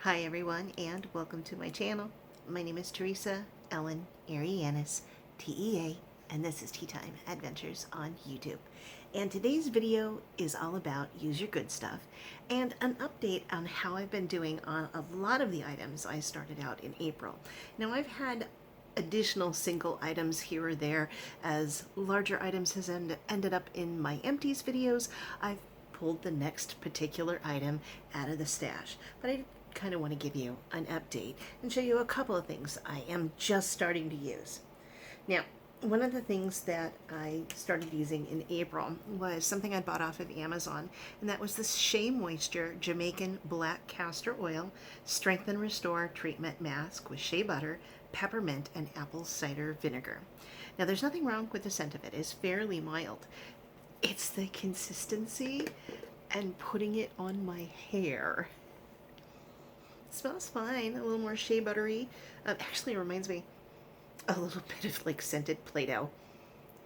Hi everyone, and welcome to my channel. My name is Teresa Ellen Arianis, T.E.A., and this is Tea Time Adventures on YouTube. And today's video is all about Use Your Good Stuff and an update on how I've been doing on a lot of the items I started out in April. Now I've had additional single items here or there as larger items has ended up in my empties videos. I've pulled the next particular item out of the stash, but I kind of want to give you an update and show you a couple of things I am just starting to use. Now, one of the things that I started using in April was something I bought off of Amazon, and that was this Shea Moisture Jamaican Black Castor Oil Strength and Restore Treatment Mask with shea butter, peppermint, and apple cider vinegar. Now, there's nothing wrong with the scent of it. It's fairly mild. It's the consistency and putting it on my hair. Smells fine, a little more shea buttery. Actually, it reminds me a little bit of like scented Play-Doh.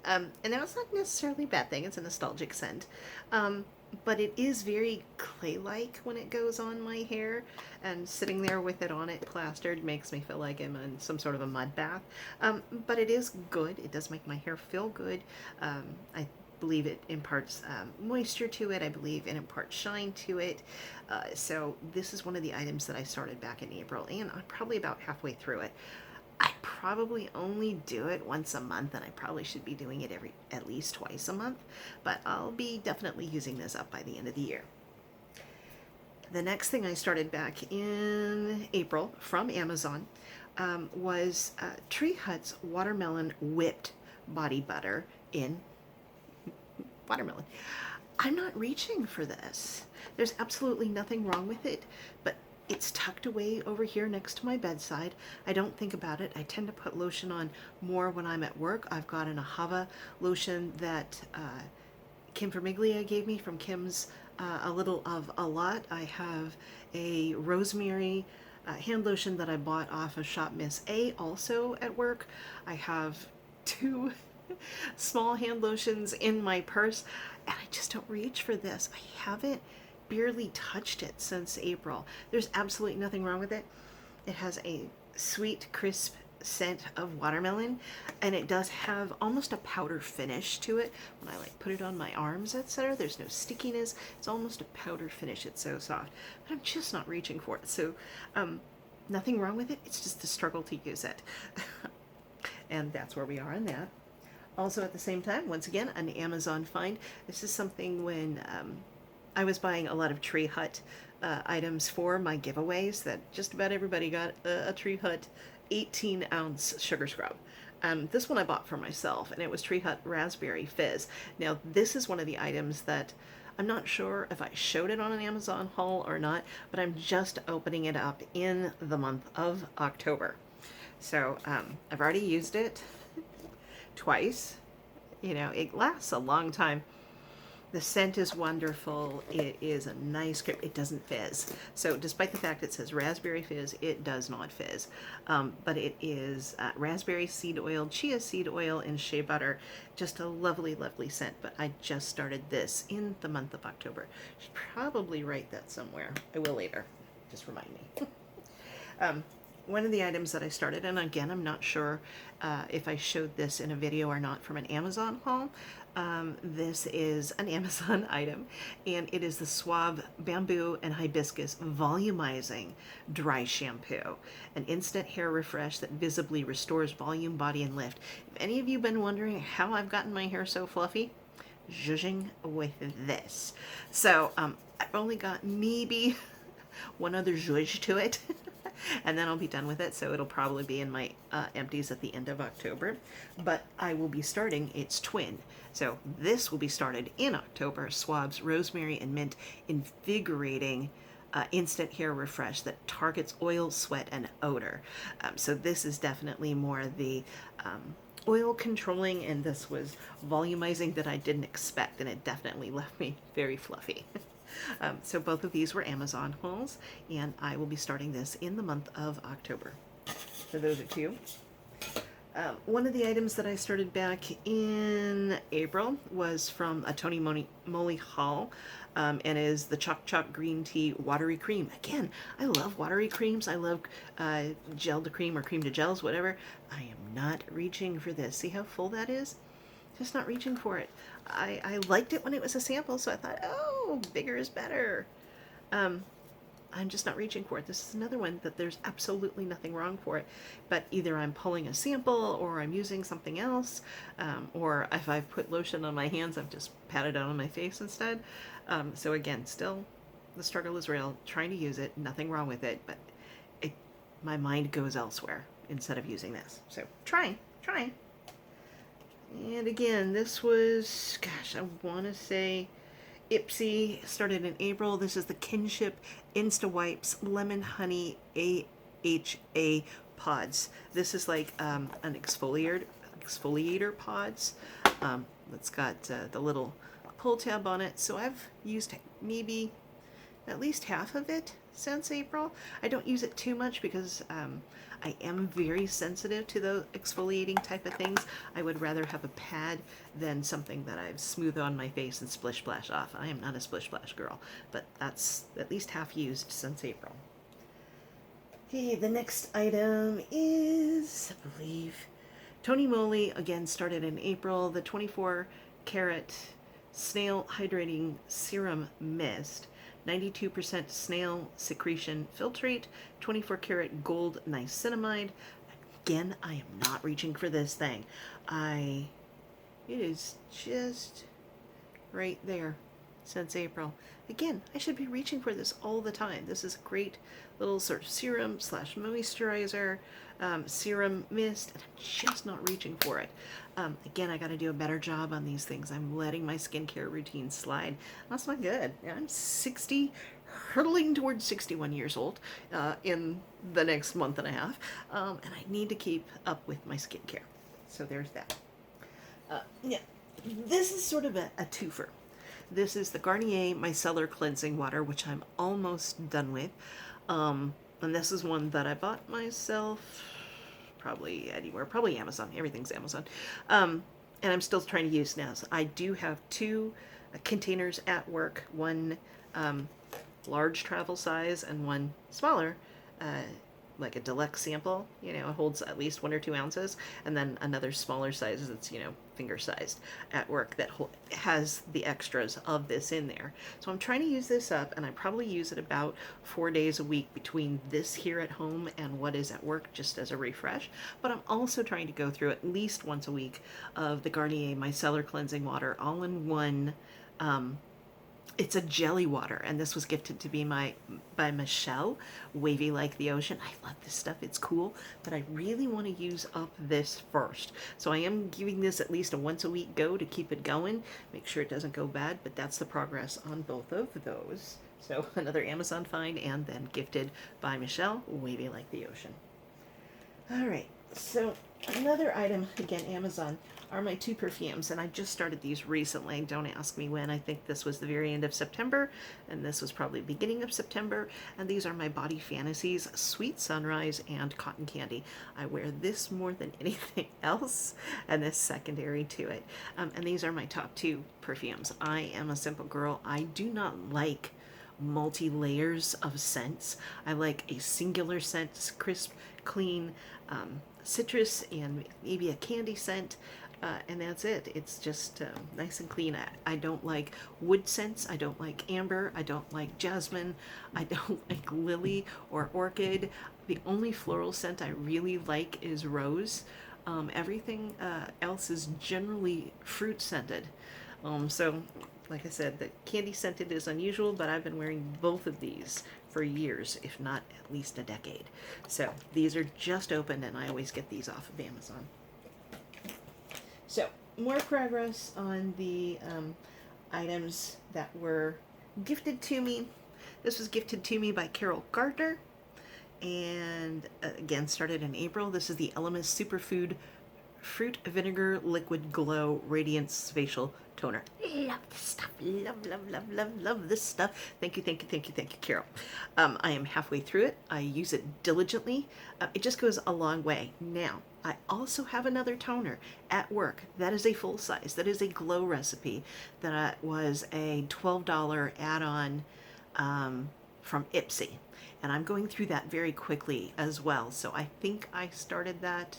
And that's not necessarily a bad thing, it's a nostalgic scent. But it is very clay-like when it goes on my hair, and sitting there with it on it plastered makes me feel like I'm in some sort of a mud bath. But it is good, it does make my hair feel good. I believe it imparts moisture to it. I believe it imparts shine to it. So this is one of the items that I started back in April, and I'm probably about halfway through it. I probably only do it once a month, and I probably should be doing it at least twice a month, but I'll be definitely using this up by the end of the year. The next thing I started back in April from Amazon was Tree Hut's Watermelon Whipped Body Butter in watermelon. I'm not reaching for this. There's absolutely nothing wrong with it, but it's tucked away over here next to my bedside. I don't think about it. I tend to put lotion on more when I'm at work. I've got an Ahava lotion that Kim Vermiglia gave me from Kim's A Little of a Lot. I have a rosemary hand lotion that I bought off of Shop Miss A also at work. I have two small hand lotions in my purse, and I just don't reach for this. I haven't barely touched it since April. There's absolutely nothing wrong with it. It has a sweet, crisp scent of watermelon, and it does have almost a powder finish to it. When I like put it on my arms, etc., there's no stickiness. It's almost a powder finish. It's so soft, but I'm just not reaching for it. So nothing wrong with it. It's just the struggle to use it. And that's where we are on that. Also at the same time, once again, an Amazon find. This is something when I was buying a lot of Tree Hut items for my giveaways, that just about everybody got a Tree Hut 18-ounce sugar scrub. This one I bought for myself, and it was Tree Hut Raspberry Fizz. Now, this is one of the items that I'm not sure if I showed it on an Amazon haul or not, but I'm just opening it up in the month of October. So I've already used it twice. You know, it lasts a long time. The scent is wonderful. It is a nice grip. It doesn't fizz. So despite the fact it says raspberry fizz, it does not fizz. But it is raspberry seed oil, chia seed oil, and shea butter. Just a lovely, lovely scent. But I just started this in the month of October. Should probably write that somewhere. I will later. Just remind me. One of the items that I started, and again, I'm not sure if I showed this in a video or not from an Amazon haul. This is an Amazon item, and it is the Suave Bamboo and Hibiscus Volumizing Dry Shampoo, an instant hair refresh that visibly restores volume, body, and lift. If any of you have been wondering how I've gotten my hair so fluffy, zhuzhing with this. So I've only got maybe one other zhuzh to it. And then I'll be done with it, so it'll probably be in my empties at the end of October. But I will be starting its twin. So this will be started in October. Suave's Rosemary and Mint Invigorating Instant Hair Refresh that targets oil, sweat, and odor. So this is definitely more the oil controlling, and this was volumizing that I didn't expect, and it definitely left me very fluffy. So both of these were Amazon hauls, and I will be starting this in the month of October. So those are two. One of the items that I started back in April was from a Tony Moly haul. and is the Choc Green Tea Watery Cream. Again, I love watery creams. I love gel to cream or cream to gels, whatever. I am not reaching for this. See how full that is? Just not reaching for it. I liked it when it was a sample, so I thought, oh, bigger is better. I'm just not reaching for it. This is another one that there's absolutely nothing wrong for it, but either I'm pulling a sample or I'm using something else, or if I've put lotion on my hands, I've just patted it on my face instead. So again, still the struggle is real, trying to use it, nothing wrong with it, but my mind goes elsewhere instead of using this. So trying. And again, this was, gosh, I want to say Ipsy, started in April. This is the Kinship Insta Wipes Lemon Honey AHA pods. This is like an exfoliator pods. It's got the little pull tab on it. So I've used maybe at least half of it since April. I don't use it too much because I am very sensitive to the exfoliating type of things. I would rather have a pad than something that I've smoothed on my face and splish splash off. I am not a splish splash girl, but that's at least half used since April. Okay, the next item is, I believe, Tony Moly, again started in April, the 24 karat snail hydrating serum mist. 92% snail secretion filtrate, 24 karat gold niacinamide. Again, I am not reaching for this thing. It is just right there since April. Again, I should be reaching for this all the time. This is a great little sort of serum slash moisturizer, serum mist, and I'm just not reaching for it. Again, I got to do a better job on these things. I'm letting my skincare routine slide. That's not good. I'm 60, hurtling towards 61 years old in the next month and a half, and I need to keep up with my skincare. So there's that. Yeah, this is sort of a twofer. This is the Garnier Micellar Cleansing Water, which I'm almost done with. And this is one that I bought myself, probably anywhere, probably Amazon. Everything's Amazon. And I'm still trying to use now. So I do have two containers at work, one large travel size and one smaller, like a deluxe sample, it holds at least 1 or 2 ounces, and then another smaller size that's, finger sized at work that has the extras of this in there. So I'm trying to use this up, and I probably use it about 4 days a week between this here at home and what is at work, just as a refresh. But I'm also trying to go through at least once a week of the Garnier Micellar Cleansing Water all in one. It's a jelly water, and this was gifted to me by Michelle, Wavy Like the Ocean. I love this stuff. It's cool, but I really want to use up this first. So I am giving this at least a once a week go to keep it going, make sure it doesn't go bad, but that's the progress on both of those. So another Amazon find, and then gifted by Michelle, Wavy Like the Ocean. All right, so another item, again, Amazon, are my 2 perfumes, and I just started these recently. Don't ask me when. I think this was the very end of September, and this was probably beginning of September, and these are my Body Fantasies Sweet Sunrise and Cotton Candy. I wear this more than anything else, and this secondary to it. And these are my top 2 perfumes. I am a simple girl. I do not like multi-layers of scents. I like a singular scent, crisp, clean, citrus, and maybe a candy scent. And that's it. It's just nice and clean. I don't like wood scents. I don't like amber. I don't like jasmine. I don't like lily or orchid. The only floral scent I really like is rose. Everything else is generally fruit scented. So, like I said, the candy scented is unusual, but I've been wearing both of these for years, if not at least a decade. So these are just opened, and I always get these off of Amazon. So, more progress on the items that were gifted to me. This was gifted to me by Carol Gardner, and again, started in April. This is the Elemis Superfood Fruit Vinegar Liquid Glow Radiance Facial Toner. Love this stuff. Love this stuff. Thank you, thank you, thank you, thank you, Carol. I am halfway through it. I use it diligently. It just goes a long way. Now, I also have another toner at work. That is a full size. That is a glow recipe. That was a $12 add-on from Ipsy. And I'm going through that very quickly as well. So I think I started that,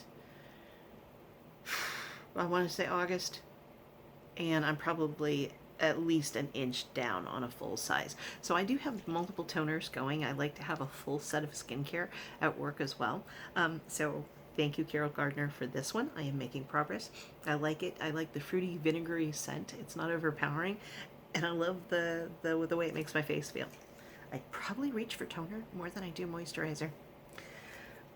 I want to say August, and I'm probably at least an inch down on a full size. So I do have multiple toners going. I like to have a full set of skincare at work as well. So thank you, Carol Gardner, for this one. I am making progress. I like it. I like the fruity, vinegary scent. It's not overpowering, and I love the way it makes my face feel. I probably reach for toner more than I do moisturizer.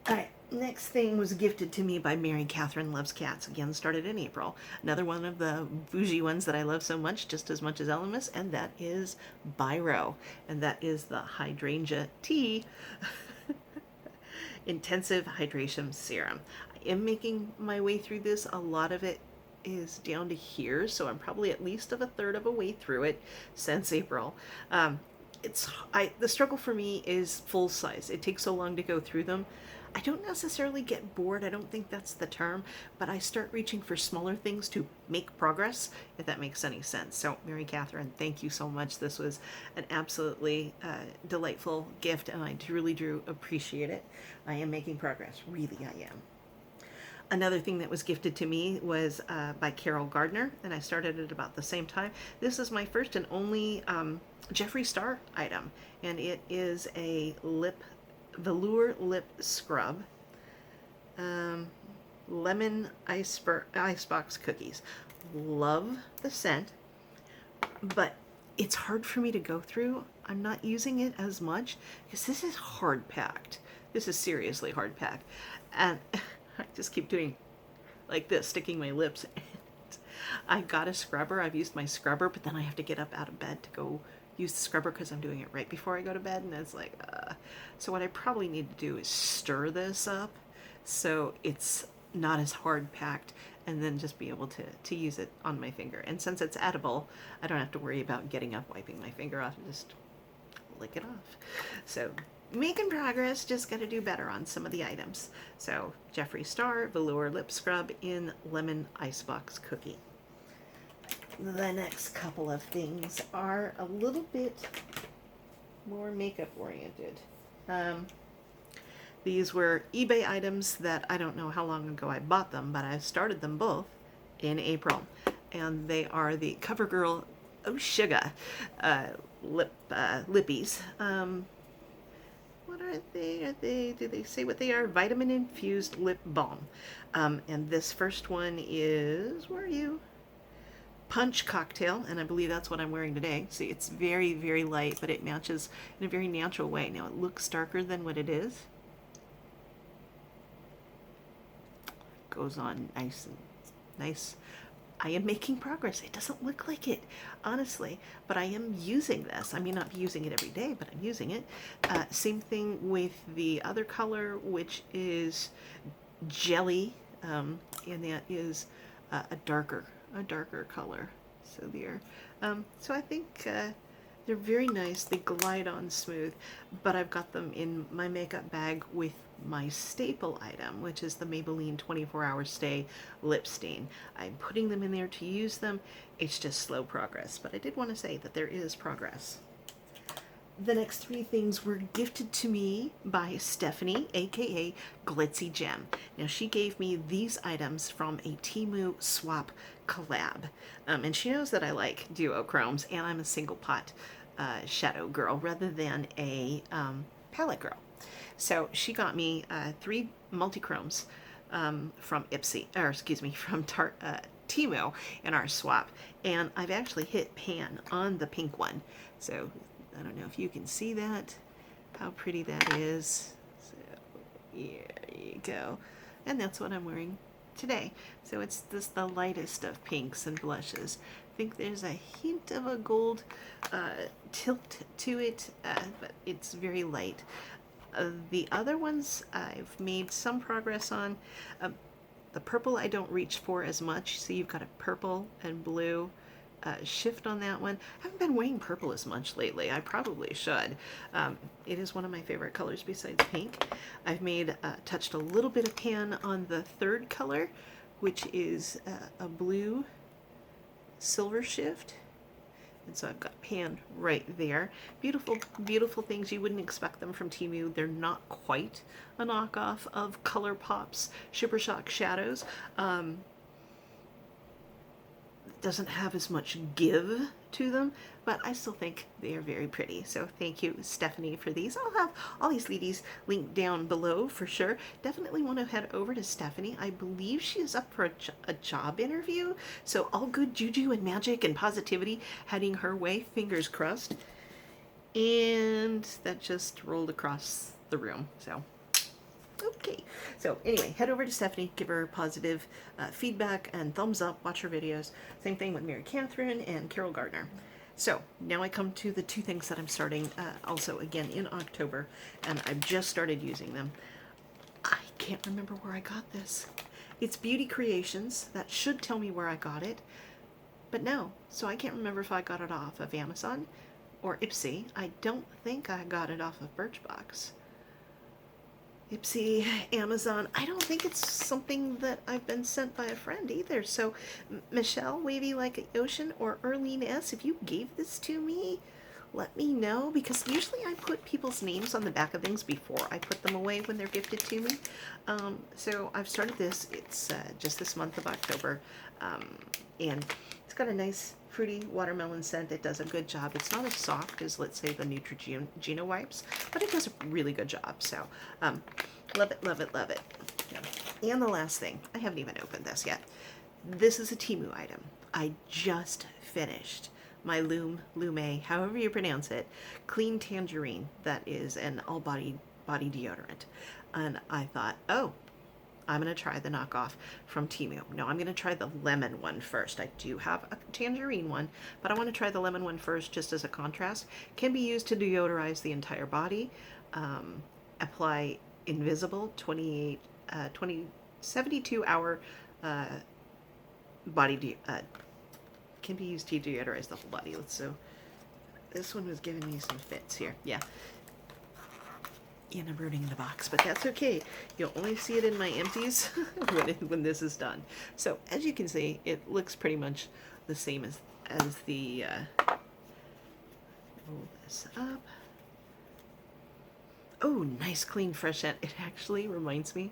All right, next thing was gifted to me by Mary Catherine Loves Cats. Again, started in April. Another one of the bougie ones that I love so much, just as much as Elemis, and that is Byroe. And that is the Hydrangea Tea Intensive Hydration Serum. I am making my way through this. A lot of it is down to here, so I'm probably at least of a third of a way through it since April. The struggle for me is full size. It takes so long to go through them. I don't necessarily get bored. I don't think that's the term, but I start reaching for smaller things to make progress, if that makes any sense. So Mary Catherine, thank you so much. This was an absolutely delightful gift, and I truly do appreciate it. I am making progress. Really, I am. Another thing that was gifted to me was by Carol Gardner, and I started at about the same time. This is my first and only Jeffree Star item, and it is a velour lip scrub, lemon icebox cookies. Love the scent, but it's hard for me to go through. I'm not using it as much because this is hard packed. This is seriously hard packed, and I just keep doing like this, sticking my lips. I got a scrubber. I've used my scrubber, but then I have to get up out of bed to go use the scrubber because I'm doing it right before I go to bed, and it's like, so what I probably need to do is stir this up so it's not as hard packed, and then just be able to use it on my finger. And since it's edible, I don't have to worry about getting up, wiping my finger off, and just lick it off. So making progress, just got to do better on some of the items. So Jeffree Star Velour Lip Scrub in Lemon Icebox Cookie. The next couple of things are a little bit more makeup oriented. These were eBay items that I don't know how long ago I bought them, but I started them both in April. And they are the CoverGirl Oh Sugar lippies. What are they? Do they say what they are? Vitamin infused lip balm. And this first one is, where are you? Punch Cocktail, and I believe that's what I'm wearing today. See, it's very, very light, but it matches in a very natural way. Now, it looks darker than what it is. Goes on nice and nice. I am making progress. It doesn't look like it, honestly, but I am using this. I may not be using it every day, but I'm using it. Same thing with the other color, which is Jelly, and that is a darker color. So there. So I think they're very nice. They glide on smooth, but I've got them in my makeup bag with my staple item, which is the Maybelline 24-Hour Stay Lip Stain. I'm putting them in there to use them. It's just slow progress, but I did want to say that there is progress. The next three things were gifted to me by Stephanie, aka Glitzy Gem. Now, she gave me these items from a Temu swap collab, and she knows that I like duochromes, and I'm a single pot shadow girl rather than a palette girl. So she got me 3 multichromes from Temu in our swap, and I've actually hit pan on the pink one. So I don't know if you can see that, how pretty that is. So yeah, there you go. And that's what I'm wearing today. So it's the lightest of pinks and blushes. I think there's a hint of a gold tilt to it, but it's very light. The other ones I've made some progress on. The purple I don't reach for as much. See, you've got a purple and blue shift on that one. I haven't been wearing purple as much lately. I probably should. It is one of my favorite colors besides pink. I've touched a little bit of pan on the third color, which is a blue silver shift. And so I've got pan right there. Beautiful, beautiful things. You wouldn't expect them from Temu. They're not quite a knockoff of ColourPop's Super Shock Shadows. Doesn't have as much give to them, but I still think they are very pretty. So thank you, Stephanie, for these. I'll have all these ladies linked down below for sure. Definitely want to head over to Stephanie. I believe she is up for a job interview, so all good juju and magic and positivity heading her way. Fingers crossed. And that just rolled across the room. So okay, so anyway, head over to Stephanie, give her positive feedback and thumbs up, watch her videos. Same thing with Mary Catherine and Carol Gardner. So now I come to the two things that I'm starting also again in October, and I've just started using them. I can't remember where I got this. It's Beauty Creations. That should tell me where I got it, but no, so I can't remember if I got it off of Amazon or Ipsy. I don't think I got it off of Birchbox. Ipsy, Amazon. I don't think it's something that I've been sent by a friend either. So Michelle, Wavy Like an Ocean, or Erlene S., if you gave this to me, let me know, because usually I put people's names on the back of things before I put them away when they're gifted to me. So I've started this. It's just this month of October, and it's got a nice fruity watermelon scent. It does a good job. It's not as soft as, let's say, the Neutrogena wipes, but it does a really good job. So love it, love it, love it. Yeah. And the last thing, I haven't even opened this yet. This is a Temu item. I just finished my Lume, however you pronounce it, Clean Tangerine. That is an all-body deodorant. And I thought, oh, I'm going to try the knockoff from Temu. No, I'm going to try the lemon one first. I do have a tangerine one, but I want to try the lemon one first just as a contrast. Can be used to deodorize the entire body. Apply invisible 72-hour body can be used to deodorize the whole body. So this one was giving me some fits here. Yeah. And I'm ruining the box, but that's okay. You'll only see it in my empties when this is done. So as you can see, it looks pretty much the same as the roll this up. Oh, nice, clean, fresh scent. It actually reminds me,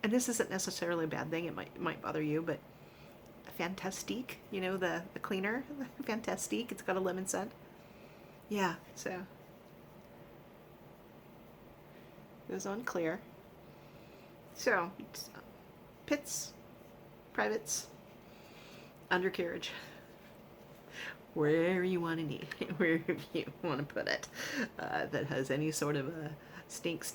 and this isn't necessarily a bad thing. It might bother you, but Fantastique, you know, the cleaner, Fantastique. It's got a lemon scent. Yeah, so. Goes on clear. So, pits, privates, undercarriage, wherever you want to need, wherever you want to put it, that has any sort of a stunk.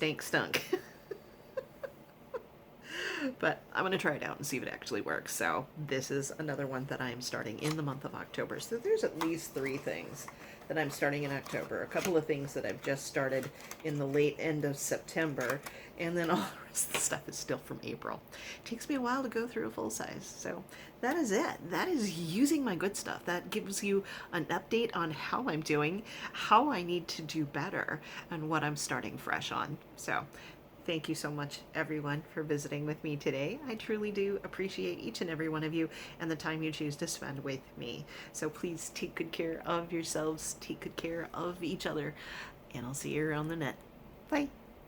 But I'm going to try it out and see if it actually works. So this is another one that I'm starting in the month of October. So there's at least 3 things that I'm starting in October. A couple of things that I've just started in the late end of September. And then all the rest of the stuff is still from April. It takes me a while to go through a full size. So that is it. That is using my good stuff. That gives you an update on how I'm doing, how I need to do better, and what I'm starting fresh on. So thank you so much, everyone, for visiting with me today. I truly do appreciate each and every one of you and the time you choose to spend with me. So please take good care of yourselves, take good care of each other, and I'll see you around the net. Bye.